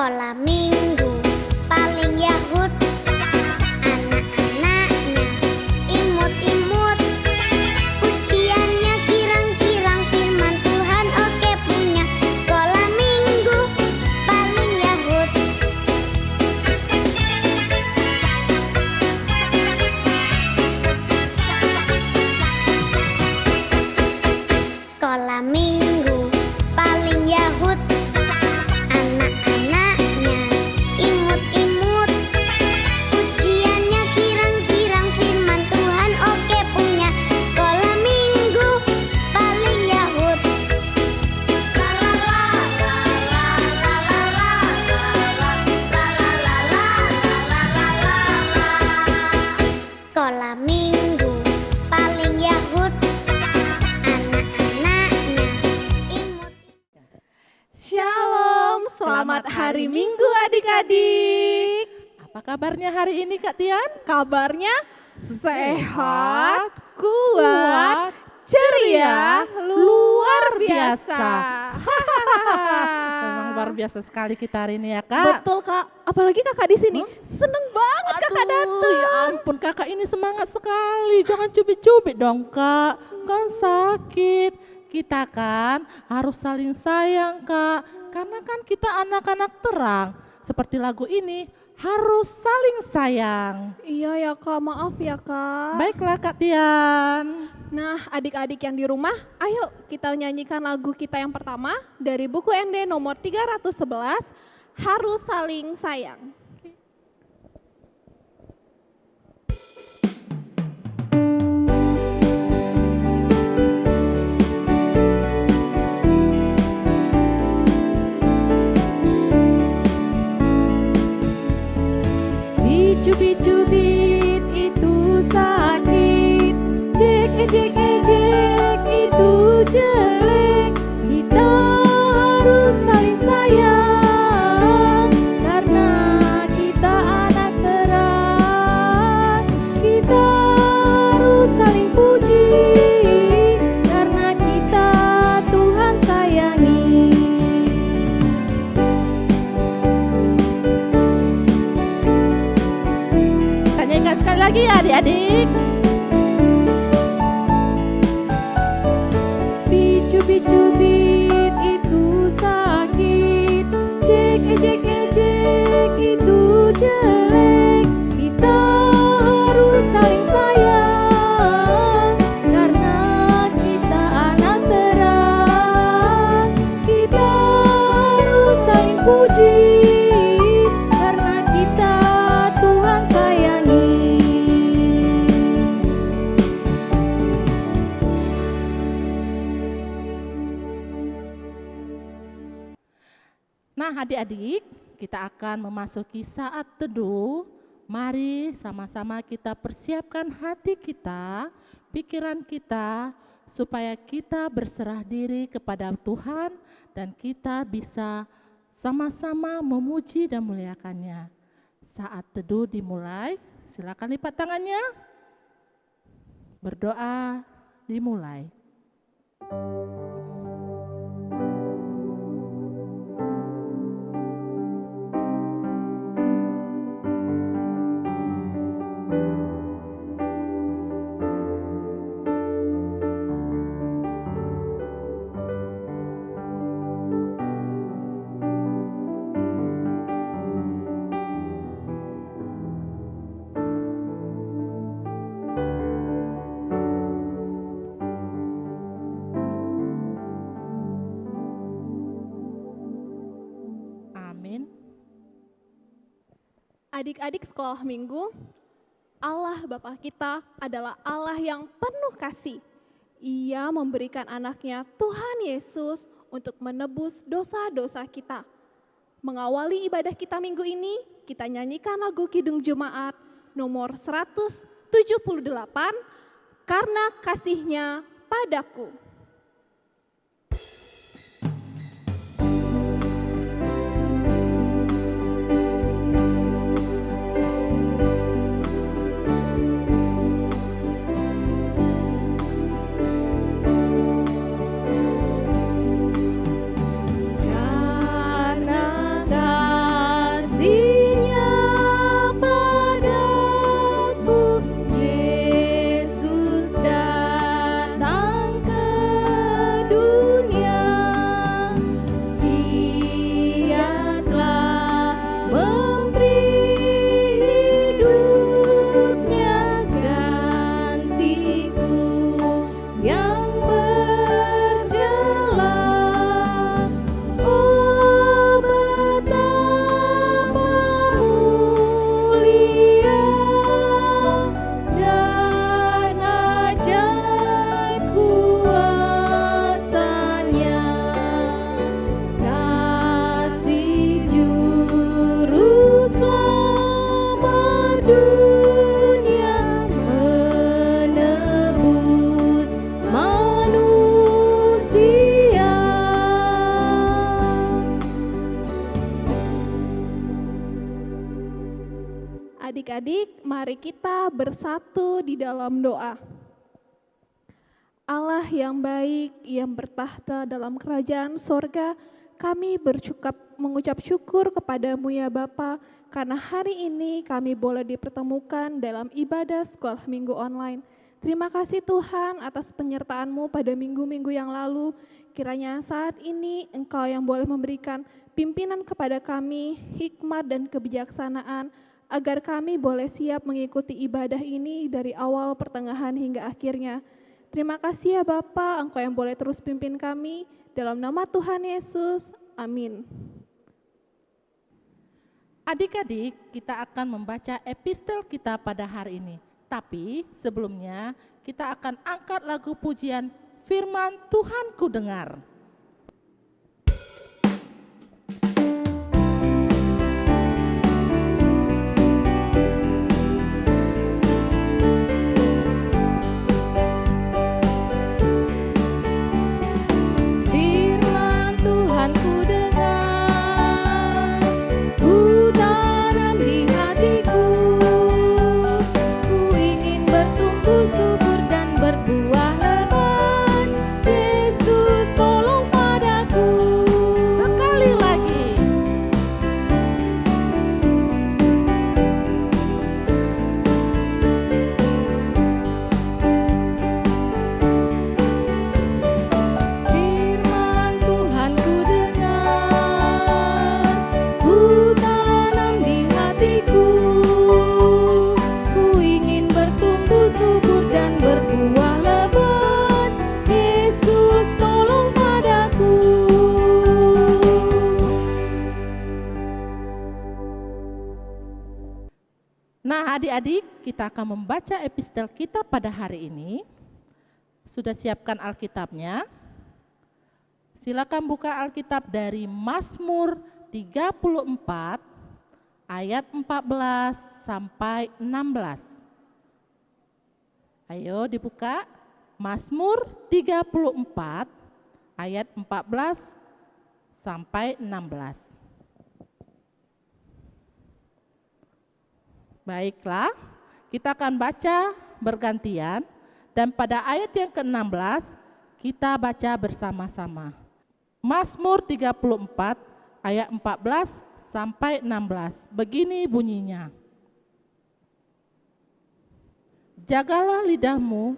Sekolah minggu paling Yahud, anak-anaknya imut-imut, ujiannya kirang-kirang firman Tuhan oke punya. Sekolah minggu paling Yahud. Sekolah minggu paling Yahud, anak-anaknya imut-imut, ujiannya kirang-kirang firman Tuhan oke punya. Sekolah minggu paling Yahud. Sekolah minggu paling Yahud, anak-anaknya imut. Shalom, selamat hari Minggu adik-adik. Apa kabarnya hari ini Kak Tian? Kabarnya sehat, kuat, ceria, luar biasa. Memang luar biasa sekali kita hari ini ya Kak. Betul Kak, apalagi kakak di sini. Seneng banget kakak datang. Ya ampun kakak ini semangat sekali. Jangan cubit-cubit dong Kak. Kan sakit. Kita kan harus saling sayang Kak. Karena kan kita anak-anak terang. Seperti lagu ini harus saling sayang. Iya ya Kak, maaf ya Kak. Baiklah Kak Tian. Nah adik-adik yang di rumah, ayo kita nyanyikan lagu kita yang pertama dari buku ND nomor 311, Harus Saling Sayang. Dicubit-cubit itu sakit, ejek-ejek itu jelek. Kita harus saling sayang, karena kita anak terang. Kita harus saling puji, karena kita Tuhan sayangi. Tanyakan sekali lagi ya adik-adik. Dicubit-cubit itu sakit, ejek-ejek itu jelek. Kita harus saling sayang, karena kita anak terang. Kita harus saling puji, karena kita Tuhan sayangi. Nah adik-adik, kita akan memasuki saat teduh. Mari sama-sama kita persiapkan hati kita, pikiran kita, supaya kita berserah diri kepada Tuhan dan kita bisa sama-sama memuji dan memuliakannya. Saat teduh dimulai, silakan lipat tangannya. Berdoa dimulai. Amin. Adik-adik sekolah minggu, Allah Bapa kita adalah Allah yang penuh kasih. Ia memberikan anaknya Tuhan Yesus untuk menebus dosa-dosa kita. Mengawali ibadah kita minggu ini, kita nyanyikan lagu Kidung Jemaat nomor 178, Karena Kasihnya Padaku. Karena Adik-adik, mari kita bersatu di dalam doa. Allah yang baik, yang bertahta dalam kerajaan sorga, kami mengucap syukur kepadamu ya Bapa, karena hari ini kami boleh dipertemukan dalam ibadah sekolah minggu online. Terima kasih Tuhan atas penyertaan-Mu pada minggu-minggu yang lalu. Kiranya saat ini Engkau yang boleh memberikan pimpinan kepada kami, hikmat dan kebijaksanaan, agar kami boleh siap mengikuti ibadah ini dari awal, pertengahan, hingga akhirnya. Terima kasih ya Bapa, Engkau yang boleh terus pimpin kami, dalam nama Tuhan Yesus, amin. Adik-adik, kita akan membaca epistel kita pada hari ini. Tapi sebelumnya kita akan angkat lagu pujian Firman Tuhan ku dengar. Firman Tuhan ku dengar, ku tanam di hatiku, ku ingin bertumbuh subur dan berbuah lebat. Yesus tolong padaku. Sekali lagi. Firman Tuhan ku dengar, ku tanam di hatiku, ku ingin bertumbuh subur dan berbuah lebat. Yesus tolong padaku. Nah, adik-adik, kita akan membaca epistel kita pada hari ini. Sudah siapkan Alkitabnya? Silakan buka Alkitab dari Mazmur 34 ayat 14 sampai 16. Ayo dibuka Mazmur 34 ayat 14 sampai 16. Baiklah, kita akan baca bergantian dan pada ayat yang ke-16 kita baca bersama-sama. Mazmur 34 ayat 14 sampai 16. Begini bunyinya. Jagalah lidahmu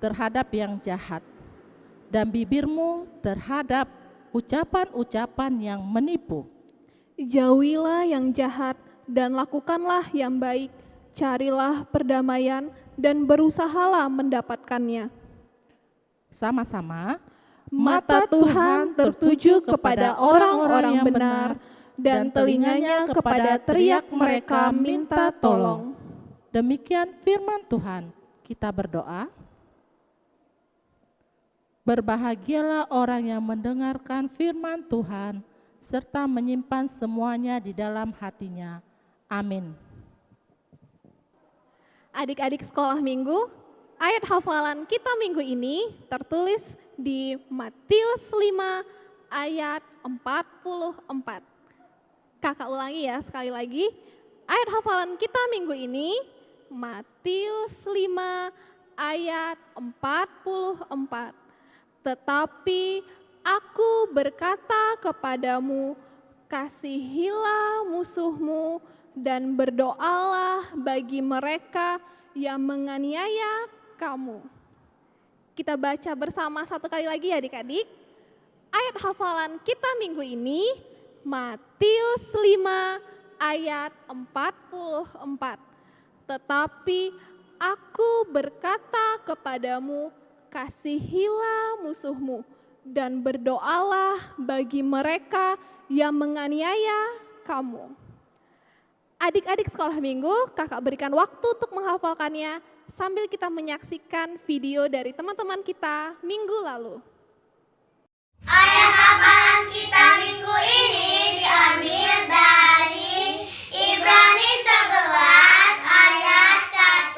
terhadap yang jahat dan bibirmu terhadap ucapan-ucapan yang menipu. Jauhilah yang jahat dan lakukanlah yang baik, carilah perdamaian dan berusahalah mendapatkannya. Sama-sama. Mata Tuhan tertuju kepada orang-orang yang benar, dan telinganya kepada teriak mereka minta tolong. Demikian firman Tuhan. Kita berdoa. Berbahagialah orang yang mendengarkan firman Tuhan, serta menyimpan semuanya di dalam hatinya. Amin. Adik-adik sekolah minggu, ayat hafalan kita minggu ini tertulis di Matius 5 ayat 44. Kakak ulangi ya sekali lagi. Ayat hafalan kita minggu ini Matius 5 ayat 44. Tetapi aku berkata kepadamu, kasihilah musuhmu dan berdoalah bagi mereka yang menganiaya kamu. Kita baca bersama satu kali lagi ya adik-adik. Ayat hafalan kita minggu ini Matius 5 ayat 44. Tetapi aku berkata kepadamu, kasihilah musuhmu dan berdoalah bagi mereka yang menganiaya kamu. Adik-adik sekolah minggu, kakak berikan waktu untuk menghafalkannya sambil kita menyaksikan video dari teman-teman kita minggu lalu. Ayat hafalan kita minggu ini diambil dari Ibrani 11 ayat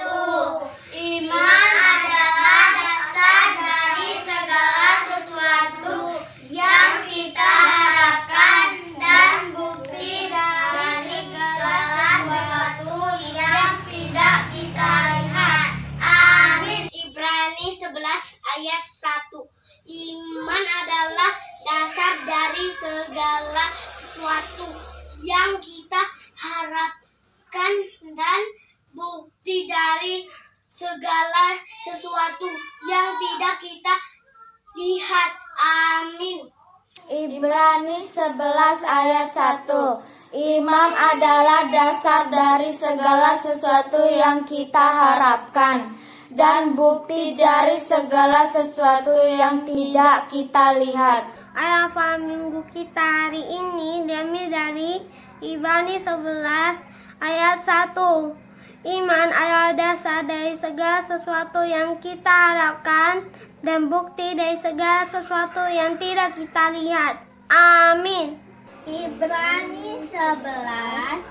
1. Iman adalah dasar dari segala sesuatu yang kita harapkan dan bukti dari segala sesuatu ayat 1. Iman adalah dasar dari segala sesuatu yang kita harapkan dan bukti dari segala sesuatu yang tidak kita lihat. Amin. Ibrani 11 ayat 1. Iman adalah dasar dari segala sesuatu yang kita harapkan dan bukti dari segala sesuatu yang tidak kita lihat. Ayat minggu kita hari ini diambil dari Ibrani 11 ayat 1. Iman adalah dasar dari segala sesuatu yang kita harapkan dan bukti dari segala sesuatu yang tidak kita lihat. Amin. Ibrani 11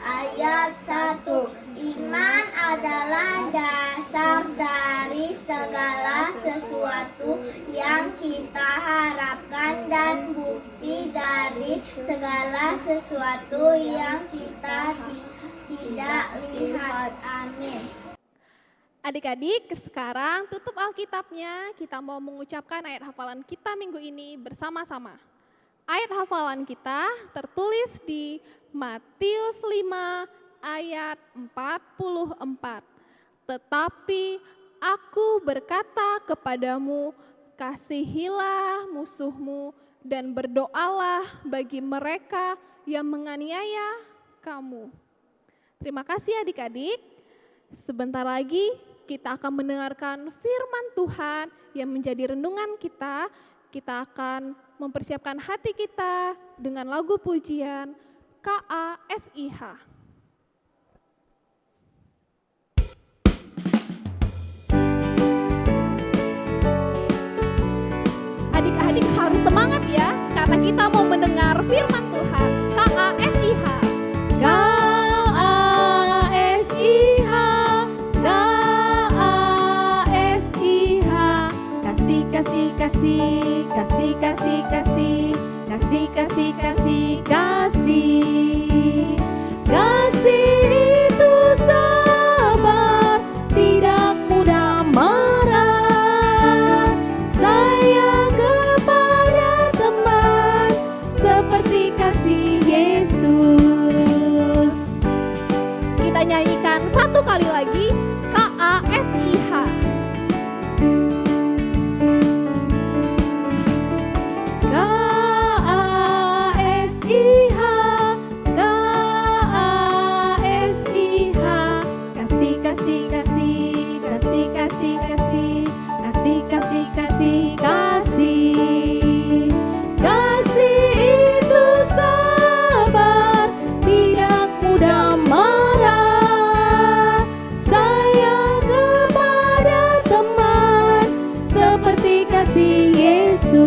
ayat 1. Iman adalah dasar dari segala sesuatu yang kita harapkan dan bukti dari segala sesuatu yang kita tidak lihat. Amin. Adik-adik, sekarang tutup Alkitabnya, kita mau mengucapkan ayat hafalan kita minggu ini bersama-sama. Ayat hafalan kita tertulis di Matius 5 ayat 44. Tetapi aku berkata kepadamu, kasihilah musuhmu dan berdoalah bagi mereka yang menganiaya kamu. Terima kasih adik-adik. Sebentar lagi kita akan mendengarkan firman Tuhan yang menjadi renungan kita. Kita akan mempersiapkan hati kita dengan lagu pujian KASIH. Adik-adik harus semangat ya, karena kita mau mendengar firman Tuhan. KASIH. KASIH, KASIH, kasih, kasih, kasih, kasih, kasih, kasih, kasih, kasih, kasih, kasih. Kasih itu sabar, tidak mudah marah. Sayang kepada teman, seperti kasih Yesus. Kita nyanyikan satu kali lagi, KASIH. KASIH, KASIH, kasih, kasih, kasih, kasih, kasih, kasih, kasih, kasih, kasih, kasih. Kasih itu sabar, tidak mudah marah. Sayang kepada teman, seperti kasih Yesus.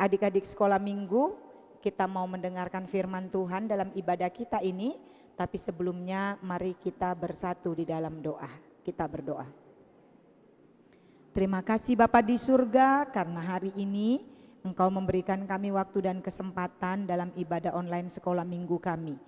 Adik-adik sekolah minggu, kita mau mendengarkan firman Tuhan dalam ibadah kita ini, tapi sebelumnya mari kita bersatu di dalam doa. Kita berdoa. Terima kasih Bapa di surga, karena hari ini Engkau memberikan kami waktu dan kesempatan dalam ibadah online sekolah minggu kami.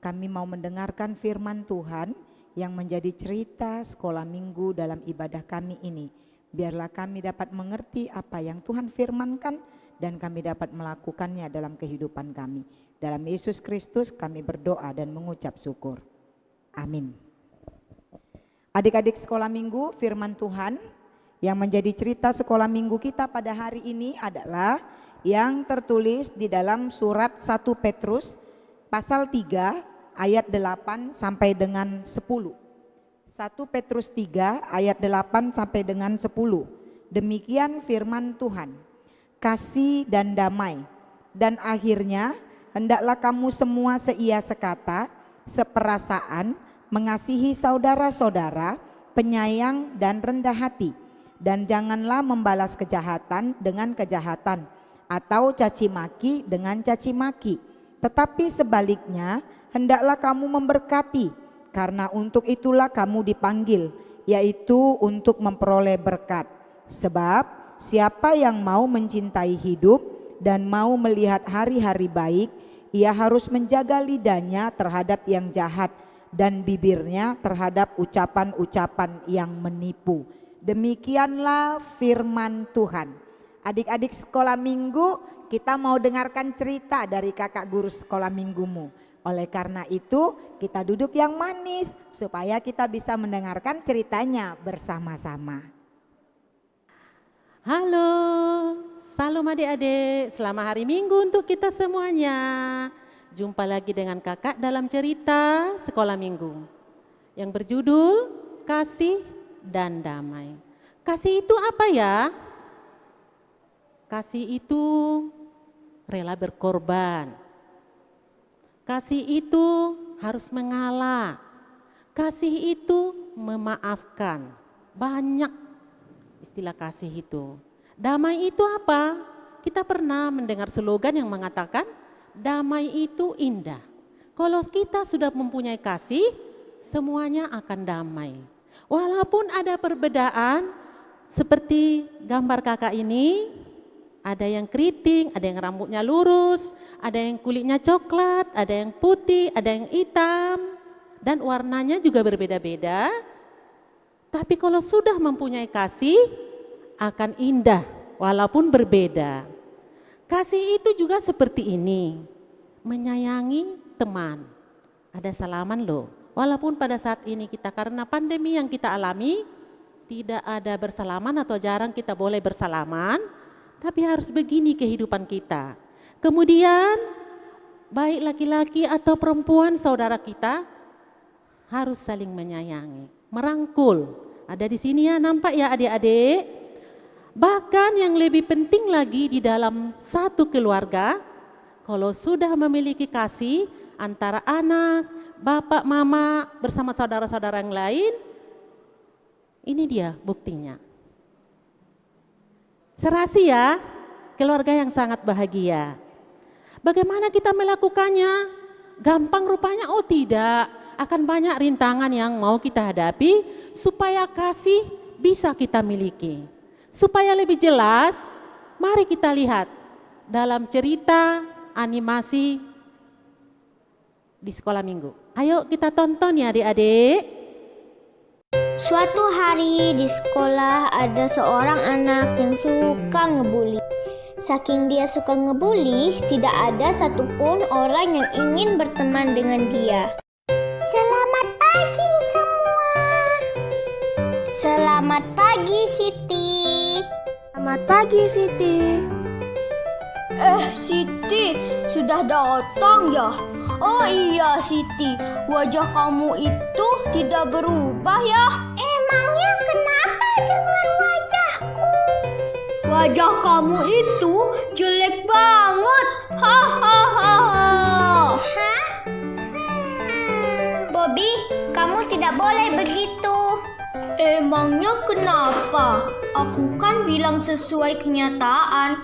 Kami mau mendengarkan firman Tuhan yang menjadi cerita sekolah minggu dalam ibadah kami ini. Biarlah kami dapat mengerti apa yang Tuhan firmankan dan kami dapat melakukannya dalam kehidupan kami. Dalam Yesus Kristus kami berdoa dan mengucap syukur. Amin. Adik-adik sekolah minggu, firman Tuhan yang menjadi cerita sekolah minggu kita pada hari ini adalah yang tertulis di dalam surat 1 Petrus pasal 3 ayat 8 sampai dengan 10. 1 Petrus 3 ayat 8 sampai dengan 10. Demikian firman Tuhan. Kasih dan damai, dan akhirnya hendaklah kamu semua seia sekata, seperasaan, mengasihi saudara-saudara, penyayang dan rendah hati, dan janganlah membalas kejahatan dengan kejahatan, atau caci maki dengan caci maki, tetapi sebaliknya hendaklah kamu memberkati, karena untuk itulah kamu dipanggil, yaitu untuk memperoleh berkat. Sebab siapa yang mau mencintai hidup dan mau melihat hari-hari baik, Ia harus menjaga lidahnya terhadap yang jahat dan bibirnya terhadap ucapan-ucapan yang menipu. Demikianlah firman Tuhan. Adik-adik sekolah minggu, kita mau dengarkan cerita dari kakak guru sekolah minggumu. Oleh karena itu, kita duduk yang manis supaya kita bisa mendengarkan ceritanya bersama-sama. Halo, salam adik-adik, selamat hari Minggu untuk kita semuanya. Jumpa lagi dengan kakak dalam cerita sekolah minggu yang berjudul Kasih dan Damai. Kasih itu apa ya? Kasih itu rela berkorban. Kasih itu harus mengalah. Kasih itu memaafkan. Banyak istilah kasih itu. Damai itu apa? Kita pernah mendengar slogan yang mengatakan damai itu indah. Kalau kita sudah mempunyai kasih, semuanya akan damai. Walaupun ada perbedaan, seperti gambar kakak ini, ada yang keriting, ada yang rambutnya lurus, ada yang kulitnya coklat, ada yang putih, ada yang hitam, dan warnanya juga berbeda-beda. Tapi kalau sudah mempunyai kasih, akan indah walaupun berbeda. Kasih itu juga seperti ini, menyayangi teman. Ada salaman loh, walaupun pada saat ini kita karena pandemi yang kita alami, tidak ada bersalaman atau jarang kita boleh bersalaman, tapi harus begini kehidupan kita. Kemudian, baik laki-laki atau perempuan saudara kita, harus saling menyayangi, merangkul. Ada di sini ya, nampak ya adik-adik. Bahkan yang lebih penting lagi di dalam satu keluarga, kalau sudah memiliki kasih antara anak, bapak, mama bersama saudara-saudara yang lain, ini dia buktinya. Serasi ya, keluarga yang sangat bahagia. Bagaimana kita melakukannya? Gampang rupanya? Oh tidak, akan banyak rintangan yang mau kita hadapi supaya kasih bisa kita miliki. Supaya lebih jelas, mari kita lihat dalam cerita animasi di sekolah minggu. Ayo kita tonton ya adik-adik. Suatu hari di sekolah ada seorang anak yang suka ngebully. Saking dia suka ngebully, tidak ada satupun orang yang ingin berteman dengan dia. Selamat pagi semua. Selamat pagi Siti. Selamat pagi, Siti. Siti, sudah datang ya? Oh iya Siti, wajah kamu itu tidak berubah ya? Emangnya kenapa dengan wajahku? Wajah kamu itu jelek banget. Hahaha. Hah? Bobby, kamu tidak boleh begitu. Emangnya kenapa? Aku kan bilang sesuai kenyataan.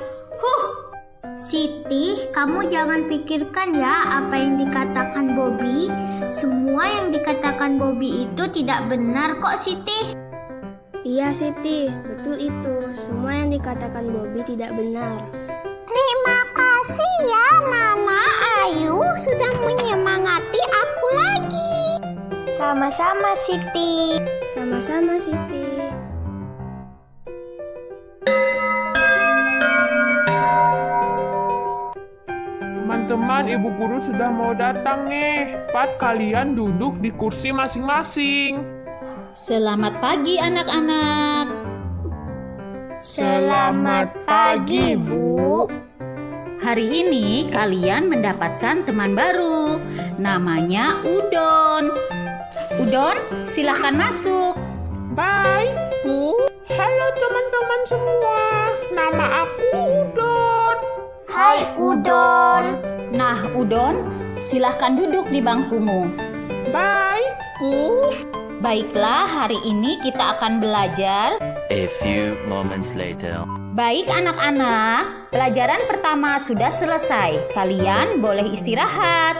Siti, kamu jangan pikirkan ya apa yang dikatakan Bobby. Semua yang dikatakan Bobby itu tidak benar kok Siti. Iya, Siti, betul itu. Semua yang dikatakan Bobby tidak benar. Terima kasih ya Nana Ayu sudah menyemangati aku lagi. Sama-sama Siti. Sama-sama, Siti. Teman-teman, ibu guru sudah mau datang nih. Pat, kalian duduk di kursi masing-masing. Selamat pagi anak-anak. Selamat pagi, Bu. Hari ini kalian mendapatkan teman baru. Namanya Udon. Udon, silahkan masuk. Baik, Bu. Halo teman-teman semua. Nama aku Udon. Hai Udon. Nah, Udon, silahkan duduk di bangkumu. Baik, Bu. Baiklah, hari ini kita akan belajar. A few moments later. Baik anak-anak, pelajaran pertama sudah selesai. Kalian boleh istirahat.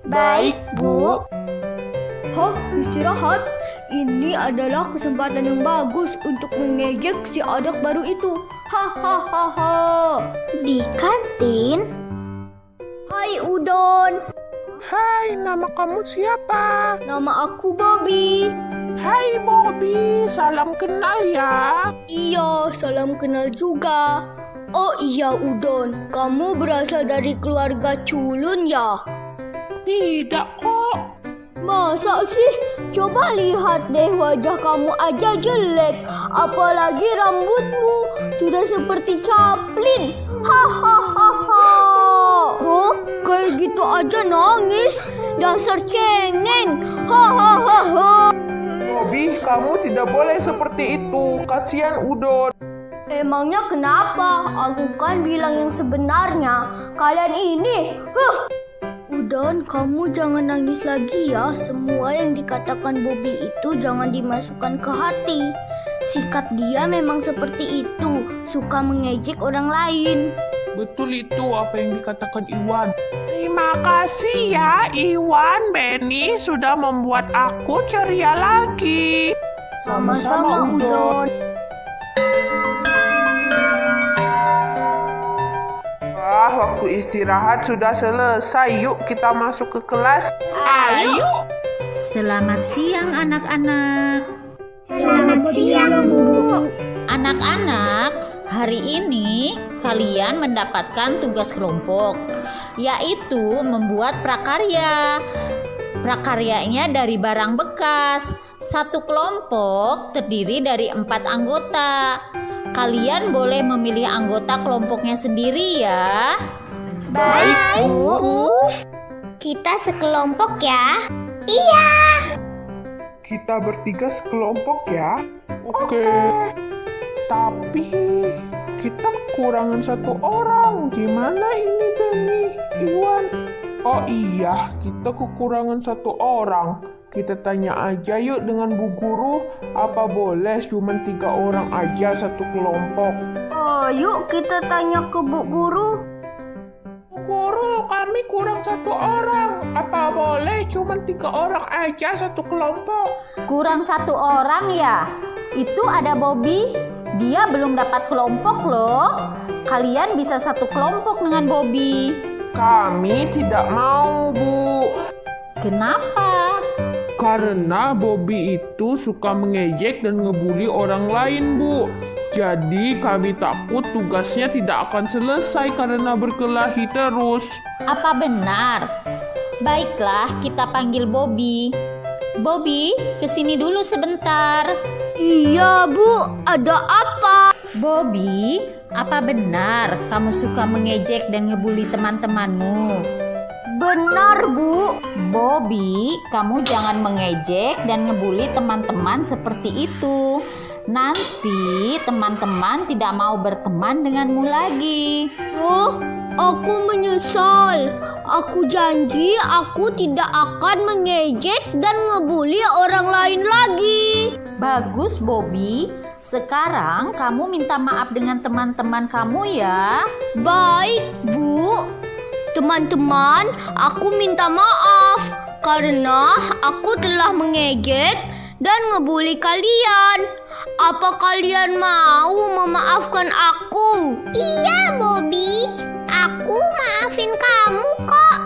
Baik, Bu. Istirahat? Ini adalah kesempatan yang bagus untuk mengejek si anak baru itu. Hahaha. Di kantin? Hai Udon. Hai, nama kamu siapa? Nama aku Bobby. Hai Bobby, salam kenal ya. Iya, salam kenal juga. Oh iya Udon, kamu berasal dari keluarga culun ya? Tidak kok. Masa sih? Coba lihat deh, wajah kamu aja jelek. Apalagi rambutmu sudah seperti Chaplin. Hahaha. Hah? Kayak gitu aja nangis? Dasar cengeng. Hahaha. Bobby, kamu tidak boleh seperti itu. Kasihan Udon. Emangnya kenapa? Aku kan bilang yang sebenarnya. Kalian ini, Udon, kamu jangan nangis lagi ya. Semua yang dikatakan Bobby itu jangan dimasukkan ke hati. Sikap dia memang seperti itu, suka mengejek orang lain. Betul itu apa yang dikatakan Iwan. Terima kasih ya Iwan, Benny sudah membuat aku ceria lagi. Sama-sama Udon. Wah, waktu istirahat sudah selesai. Yuk kita masuk ke kelas. Ayo. Selamat siang anak-anak. Selamat siang, Bu. Anak-anak, hari ini kalian mendapatkan tugas kelompok, yaitu membuat prakarya. Prakaryanya dari barang bekas. Satu kelompok terdiri dari 4 anggota. Kalian boleh memilih anggota kelompoknya sendiri ya. Baik, Bu. Kita sekelompok ya. Iya. Kita bertiga sekelompok ya. Oke. Tapi kita kekurangan 1 orang. Gimana ini Benny, Iwan? Oh iya, kita kekurangan 1 orang. Kita tanya aja yuk dengan Bu Guru. Apa boleh cuma 3 orang aja satu kelompok? Yuk kita tanya ke Bu Guru. Bu Guru, kami kurang 1 orang. Apa boleh cuma 3 orang aja satu kelompok? Kurang 1 orang ya? Itu ada Bobby. Dia belum dapat kelompok loh. Kalian bisa satu kelompok dengan Bobby. Kami tidak mau, Bu. Kenapa? Karena Bobby itu suka mengejek dan ngebully orang lain, Bu. Jadi kami takut tugasnya tidak akan selesai karena berkelahi terus. Apa benar? Baiklah, kita panggil Bobby. Bobby, kesini dulu sebentar. Iya, Bu. Ada apa? Bobby, apa benar kamu suka mengejek dan ngebully teman-temanmu? Benar, Bu. Bobby, kamu jangan mengejek dan ngebully teman-teman seperti itu. Nanti teman-teman tidak mau berteman denganmu lagi. Oh, aku menyesal. Aku janji aku tidak akan mengejek dan ngebully orang lain lagi. Bagus, Bobby. Sekarang kamu minta maaf dengan teman-teman kamu ya. Baik, Bu. Teman-teman, aku minta maaf karena aku telah mengejek dan ngebully kalian. Apa kalian mau memaafkan aku? Iya, Bobby. Aku maafin kamu kok.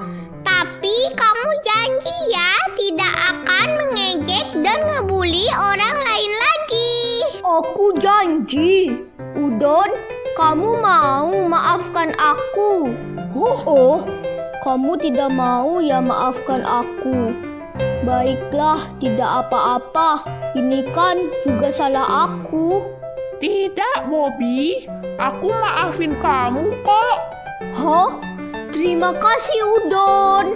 Tapi kamu janji ya tidak akan mengejek dan ngebully orang lain lagi. Aku janji. Udon, kamu mau maafkan aku? Oh, kamu tidak mau ya maafkan aku? Baiklah, tidak apa-apa. Ini kan juga salah aku. Tidak, Bobby. Aku maafin kamu kok. Hah? Terima kasih, Udon.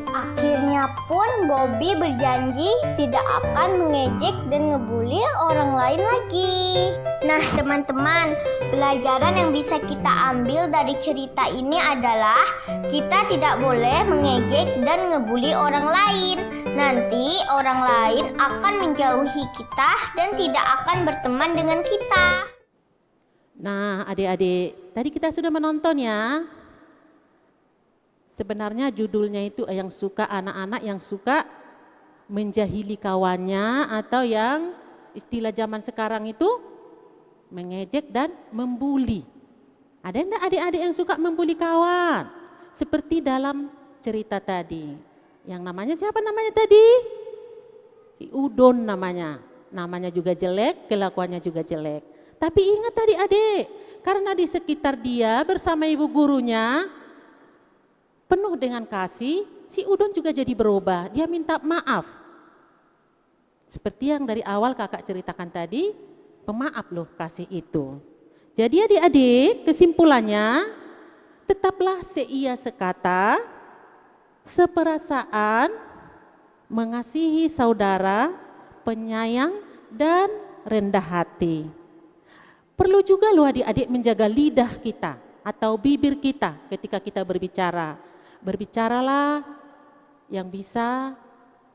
Akhirnya pun Bobby berjanji tidak akan mengejek dan ngebully orang lain lagi. Nah teman-teman, pelajaran yang bisa kita ambil dari cerita ini adalah kita tidak boleh mengejek dan ngebully orang lain. Nanti orang lain akan menjauhi kita dan tidak akan berteman dengan kita. Nah, adik-adik, tadi kita sudah menonton ya. Sebenarnya judulnya itu yang suka anak-anak yang suka menjahili kawannya atau yang istilah zaman sekarang itu mengejek dan membuli. Ada enggak adik-adik yang suka membuli kawan? seperti dalam cerita tadi. Yang namanya siapa namanya tadi? Udon namanya. Namanya juga jelek, kelakuannya juga jelek. Tapi ingat tadi adik, karena di sekitar dia bersama ibu gurunya penuh dengan kasih, si Udon juga jadi berubah. Dia minta maaf. Seperti yang dari awal kakak ceritakan tadi, pemaaf loh kasih itu. Jadi adik-adik, kesimpulannya, tetaplah seia sekata, seperasaan, mengasihi saudara, penyayang, dan rendah hati. Perlu juga loh adik-adik menjaga lidah kita atau bibir kita ketika kita berbicara. Berbicaralah yang bisa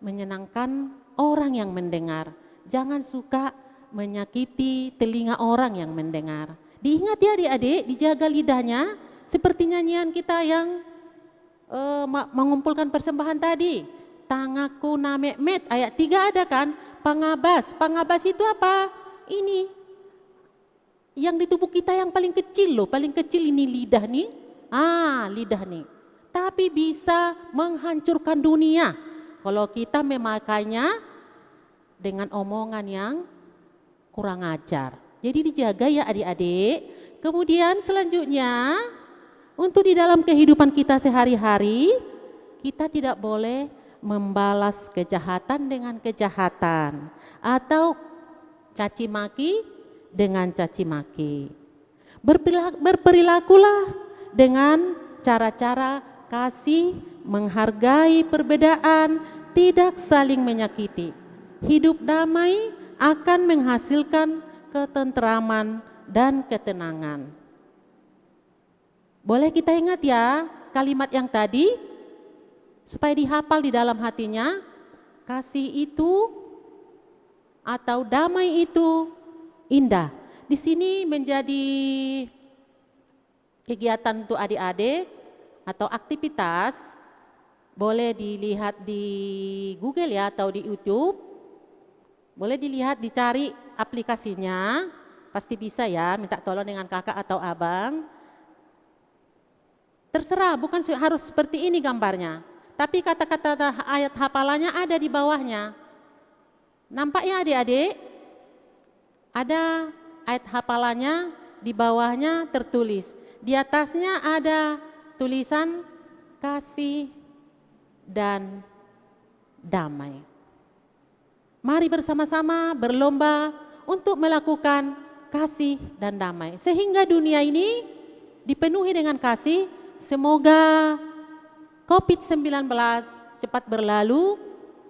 menyenangkan orang yang mendengar. Jangan suka menyakiti telinga orang yang mendengar. Diingat ya adik-adik, dijaga lidahnya seperti nyanyian kita yang mengumpulkan persembahan tadi. Tangaku namek-met, ayat 3 ada kan? Pangabas. Pangabas itu apa? Ini yang di tubuh kita yang paling kecil loh, paling kecil ini lidah nih. Lidah nih. Tapi bisa menghancurkan dunia kalau kita memakainya dengan omongan yang kurang ajar. Jadi dijaga ya adik-adik. Kemudian selanjutnya, untuk di dalam kehidupan kita sehari-hari, kita tidak boleh membalas kejahatan dengan kejahatan atau caci maki dengan caci maki. Berperilakulah dengan cara-cara kasih, menghargai perbedaan, tidak saling menyakiti. Hidup damai akan menghasilkan ketentraman dan ketenangan. Boleh kita ingat ya kalimat yang tadi supaya dihafal di dalam hatinya. Kasih itu atau damai itu indah. Di sini menjadi kegiatan untuk adik-adik atau aktivitas. Boleh dilihat di Google ya atau di YouTube. Boleh dilihat, dicari aplikasinya. Pasti bisa ya, minta tolong dengan kakak atau abang. Terserah, bukan harus seperti ini gambarnya. Tapi kata-kata ayat hafalannya ada di bawahnya. Nampak ya adik-adik? Ada ayat hafalannya, di bawahnya tertulis. Di atasnya ada tulisan kasih dan damai. Mari bersama-sama berlomba untuk melakukan kasih dan damai. Sehingga dunia ini dipenuhi dengan kasih. Semoga COVID-19 cepat berlalu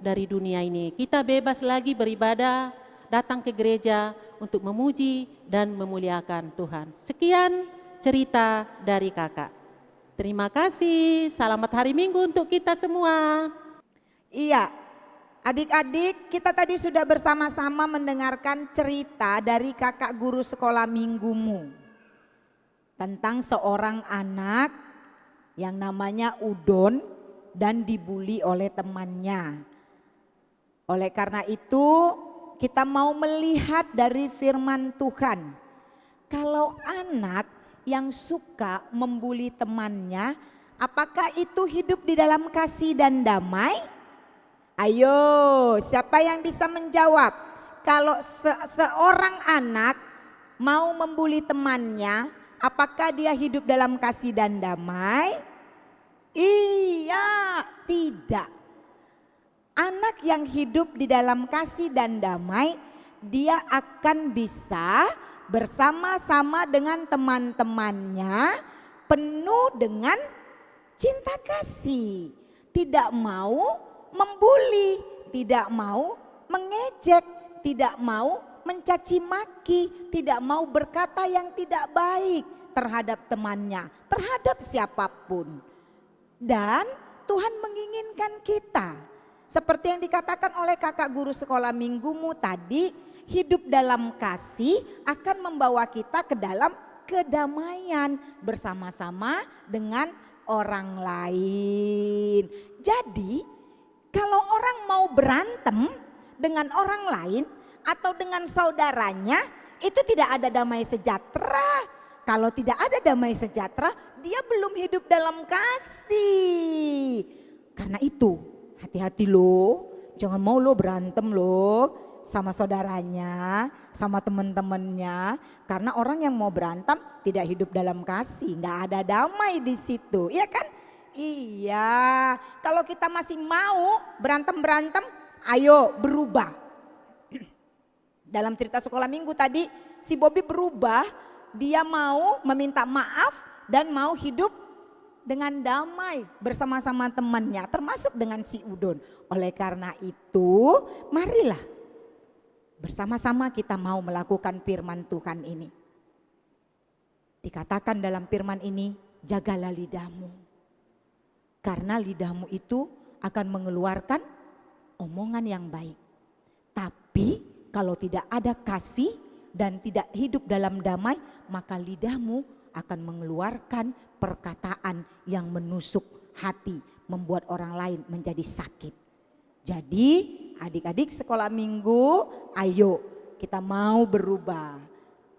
dari dunia ini. Kita bebas lagi beribadah, datang ke gereja untuk memuji dan memuliakan Tuhan. Sekian cerita dari kakak. Terima kasih, selamat hari Minggu untuk kita semua. Iya, adik-adik, kita tadi sudah bersama-sama mendengarkan cerita dari kakak guru sekolah minggumu tentang seorang anak yang namanya Udon dan dibully oleh temannya. Oleh karena itu, kita mau melihat dari firman Tuhan. Kalau anak yang suka membuli temannya, apakah itu hidup di dalam kasih dan damai? Ayo, siapa yang bisa menjawab? Kalau seorang anak mau membuli temannya, apakah dia hidup dalam kasih dan damai? Iya, tidak. Anak yang hidup di dalam kasih dan damai, dia akan bisa bersama-sama dengan teman-temannya penuh dengan cinta kasih. Tidak mau membuli, tidak mau mengejek, tidak mau mencaci maki, tidak mau berkata yang tidak baik terhadap temannya, terhadap siapapun. Dan Tuhan menginginkan kita, seperti yang dikatakan oleh kakak guru sekolah minggumu tadi, hidup dalam kasih akan membawa kita ke dalam kedamaian bersama-sama dengan orang lain. Jadi kalau orang mau berantem dengan orang lain atau dengan saudaranya, itu tidak ada damai sejahtera, Kalau tidak ada damai sejahtera, dia belum hidup dalam kasih. Karena itu, hati-hati loh, jangan mau lo berantem loh sama saudaranya, sama teman-temannya. Karena orang yang mau berantem tidak hidup dalam kasih, nggak ada damai di situ, iya kan? Iya, kalau kita masih mau berantem, ayo berubah. Dalam cerita sekolah minggu tadi, si Bobby berubah, dia mau meminta maaf dan mau hidup dengan damai bersama-sama temannya, termasuk dengan si Udon. Oleh karena itu, marilah bersama-sama kita mau melakukan firman Tuhan ini. Dikatakan dalam firman ini, jagalah lidahmu. Karena lidahmu itu akan mengeluarkan omongan yang baik. Tapi kalau tidak ada kasih dan tidak hidup dalam damai, maka lidahmu akan mengeluarkan perkataan yang menusuk hati, membuat orang lain menjadi sakit. Jadi adik-adik sekolah minggu, ayo kita mau berubah.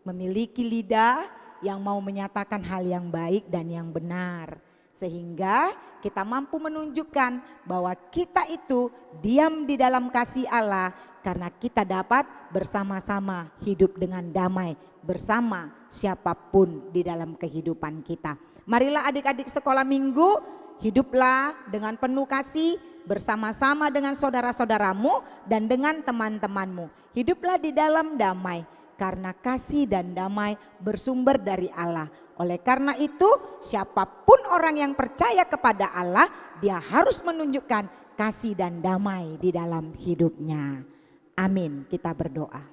Memiliki lidah yang mau menyatakan hal yang baik dan yang benar. Sehingga kita mampu menunjukkan bahwa kita itu diam di dalam kasih Allah. Karena kita dapat bersama-sama hidup dengan damai bersama siapapun di dalam kehidupan kita. Marilah adik-adik sekolah minggu, hiduplah dengan penuh kasih bersama-sama dengan saudara-saudaramu dan dengan teman-temanmu. Hiduplah di dalam damai karena kasih dan damai bersumber dari Allah. Oleh karena itu, siapapun orang yang percaya kepada Allah, dia harus menunjukkan kasih dan damai di dalam hidupnya. Amin. Kita berdoa.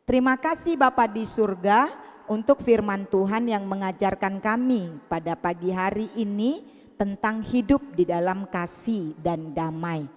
Terima kasih Bapa di surga untuk firman Tuhan yang mengajarkan kami pada pagi hari ini tentang hidup di dalam kasih dan damai.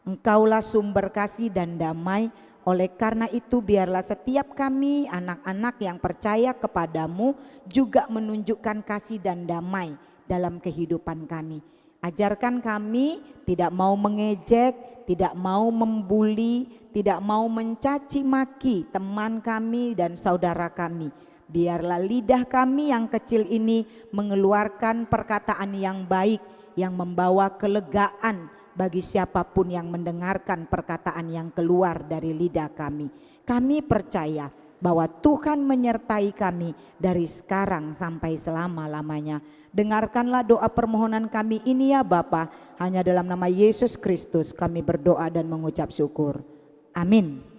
Engkaulah sumber kasih dan damai. Oleh karena itu biarlah setiap kami anak-anak yang percaya kepadamu juga menunjukkan kasih dan damai dalam kehidupan kami. Ajarkan kami tidak mau mengejek, tidak mau membuli, tidak mau mencaci maki teman kami dan saudara kami. Biarlah lidah kami yang kecil ini mengeluarkan perkataan yang baik yang membawa kelegaan bagi siapapun yang mendengarkan perkataan yang keluar dari lidah kami. Kami percaya bahwa Tuhan menyertai kami dari sekarang sampai selama-lamanya. Dengarkanlah doa permohonan kami ini ya Bapa. Hanya dalam nama Yesus Kristus kami berdoa dan mengucap syukur. Amin.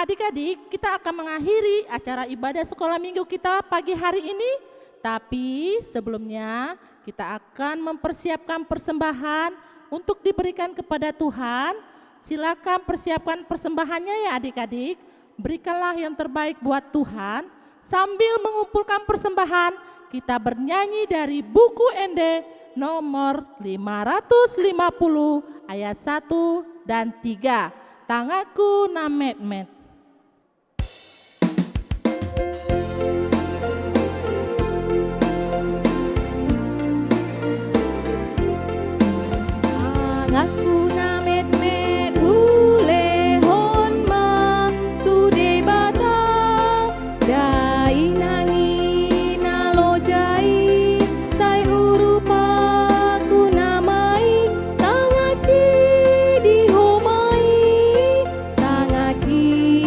Adik-adik, kita akan mengakhiri acara ibadah sekolah minggu kita pagi hari ini. Tapi sebelumnya kita akan mempersiapkan persembahan untuk diberikan kepada Tuhan. Silakan persiapkan persembahannya ya adik-adik. Berikanlah yang terbaik buat Tuhan. Sambil mengumpulkan persembahan, kita bernyanyi dari buku ND nomor 550 ayat 1 dan 3. Tanganku na met-met. Aku na met-met hule hon ma tu de bata dai nangi na lojai sai urupa ku namai tangaki di homai tangaki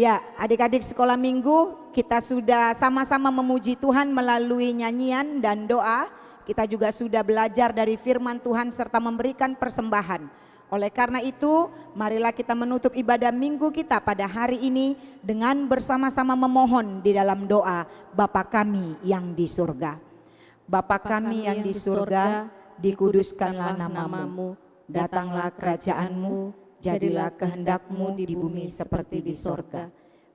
Ya, adik-adik sekolah minggu, kita sudah sama-sama memuji Tuhan melalui nyanyian dan doa. Kita juga sudah belajar dari firman Tuhan serta memberikan persembahan. Oleh karena itu, marilah kita menutup ibadah minggu kita pada hari ini dengan bersama-sama memohon di dalam doa Bapa kami yang di surga. Bapa kami yang di surga, dikuduskanlah namamu, datanglah kerajaan-Mu, jadilah kehendak-Mu di bumi seperti di sorga.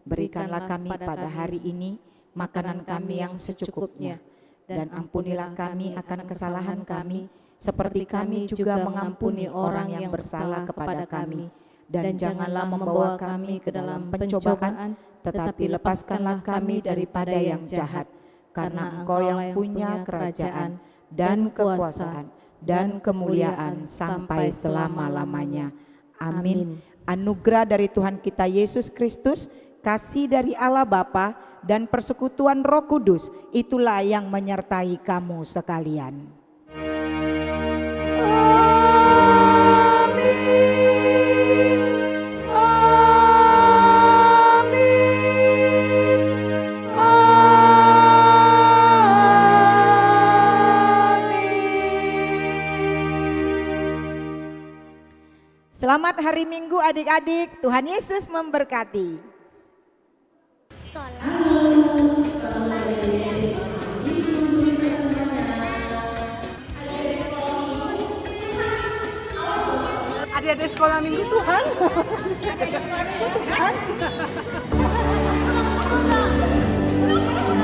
Berikanlah kami pada hari ini makanan kami yang secukupnya, dan ampunilah kami akan kesalahan kami, seperti kami juga mengampuni orang yang bersalah kepada kami. Dan janganlah membawa kami ke dalam pencobaan, tetapi lepaskanlah kami daripada yang jahat. Karena Engkau yang punya kerajaan dan kekuasaan dan kemuliaan sampai selama-lamanya. Amin. Anugerah dari Tuhan kita Yesus Kristus, kasih dari Allah Bapa, dan persekutuan Roh Kudus, itulah yang menyertai kamu sekalian. Selamat hari Minggu adik-adik, Tuhan Yesus memberkati. Adik-adik sekolah minggu Tuhan. Adik-adik sekolah minggu Tuhan.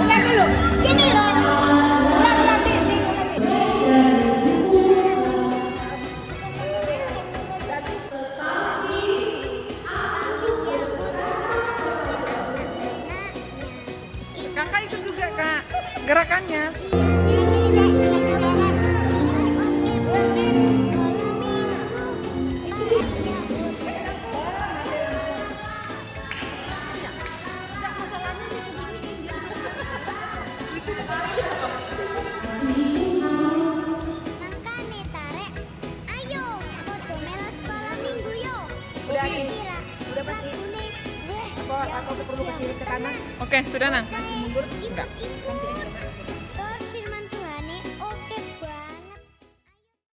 Lihat dulu, gini loh. Kakak ikut juga Kak, gerakannya. Aku perlu ke kiri ke kanan. Oke, sudah Nang. Mundur? Enggak.